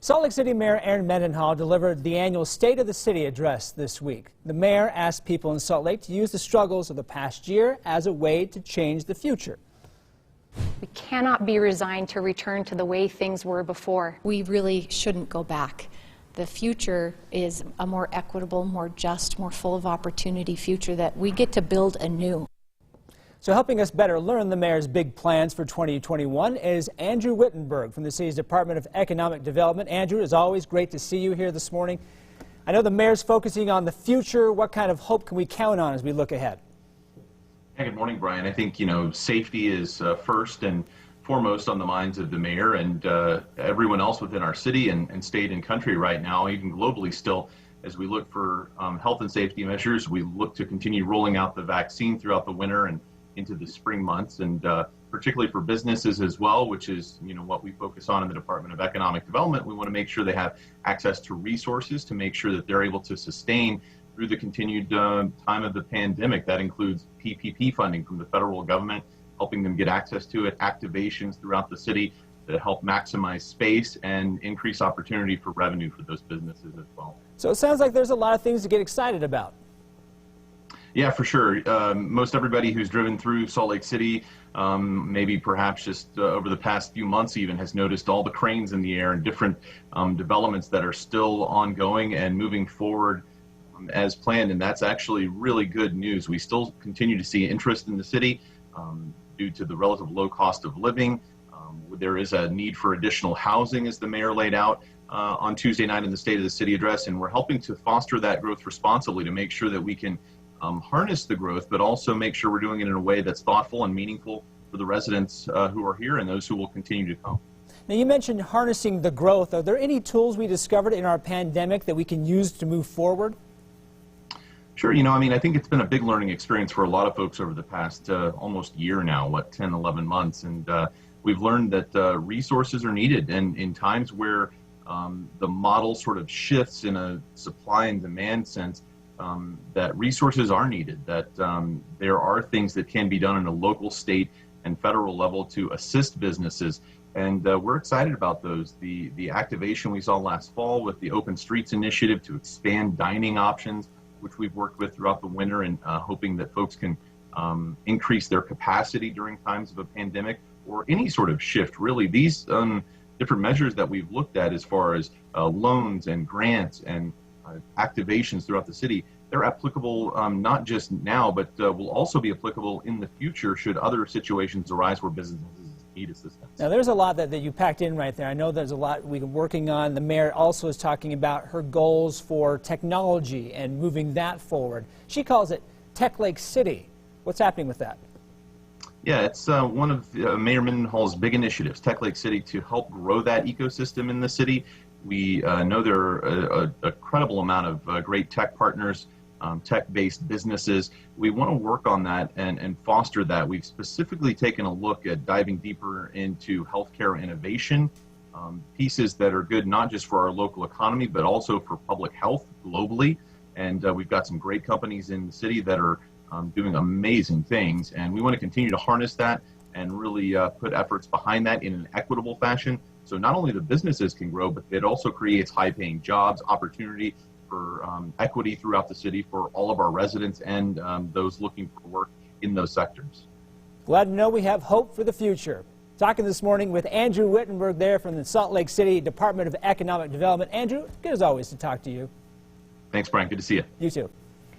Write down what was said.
Salt Lake City Mayor Aaron Mendenhall delivered the annual State of the City address this week. The mayor asked people in Salt Lake to use the struggles of the past year as a way to change the future. We cannot be resigned to return to the way things were before. We really shouldn't go back. The future is a more equitable, more just, more full of opportunity future that we get to build anew. So helping us better learn the mayor's big plans for 2021 is Andrew Wittenberg from the city's Department of Economic Development. Andrew, it's always great to see you here this morning. I know the mayor's focusing on the future. What kind of hope can we count on as we look ahead? Hey, good morning, Brian. I think, safety is first and foremost on the minds of the mayor and everyone else within our city and state and country right now, even globally still. As we look for health and safety measures, we look to continue rolling out the vaccine throughout the winter and into the spring months, and particularly for businesses as well, which is what we focus on in the Department of Economic Development. We want to make sure they have access to resources to make sure that they're able to sustain through the continued time of the pandemic. That includes PPP funding from the federal government, helping them get access to it, activations throughout the city to help maximize space and increase opportunity for revenue for those businesses as well. So it sounds like there's a lot of things to get excited about. Yeah, for sure. Most everybody who's driven through Salt Lake City, maybe perhaps just over the past few months even, has noticed all the cranes in the air and different developments that are still ongoing and moving forward as planned, and that's actually really good news. We still continue to see interest in the city due to the relative low cost of living. There is a need for additional housing, as the mayor laid out on Tuesday night in the State of the City address, and we're helping to foster that growth responsibly to make sure that we can harness the growth, but also make sure we're doing it in a way that's thoughtful and meaningful for the residents who are here and those who will continue to come. Now, you mentioned harnessing the growth. Are there any tools we discovered in our pandemic that we can use to move forward? Sure. I think it's been a big learning experience for a lot of folks over the past almost year now, 10, 11 months. And we've learned that resources are needed. And in times where the model sort of shifts in a supply and demand sense, that resources are needed, that there are things that can be done on a local, state, and federal level to assist businesses. And we're excited about those. The activation we saw last fall with the Open Streets initiative to expand dining options, which we've worked with throughout the winter, and hoping that folks can increase their capacity during times of a pandemic or any sort of shift. Really, these different measures that we've looked at as far as loans and grants and activations throughout the city, they're applicable not just now, but will also be applicable in the future should other situations arise where businesses need assistance. Now, there's a lot that you packed in right there. I know there's a lot we've been working on. The mayor also is talking about her goals for technology and moving that forward. She calls it Tech Lake City. What's happening with that? Yeah, it's one of Mayor Mendenhall's big initiatives, Tech Lake City, to help grow that ecosystem in the city. We know there are a credible amount of great tech partners, tech-based businesses. We want to work on that and foster that. We've specifically taken a look at diving deeper into healthcare innovation, pieces that are good not just for our local economy, but also for public health globally. And we've got some great companies in the city that are doing amazing things. And we want to continue to harness that and really put efforts behind that in an equitable fashion. So not only the businesses can grow, but it also creates high-paying jobs, opportunity for equity throughout the city for all of our residents and those looking for work in those sectors. Glad to know we have hope for the future. Talking this morning with Andrew Wittenberg there from the Salt Lake City Department of Economic Development. Andrew, good as always to talk to you. Thanks, Brian. Good to see you. You too.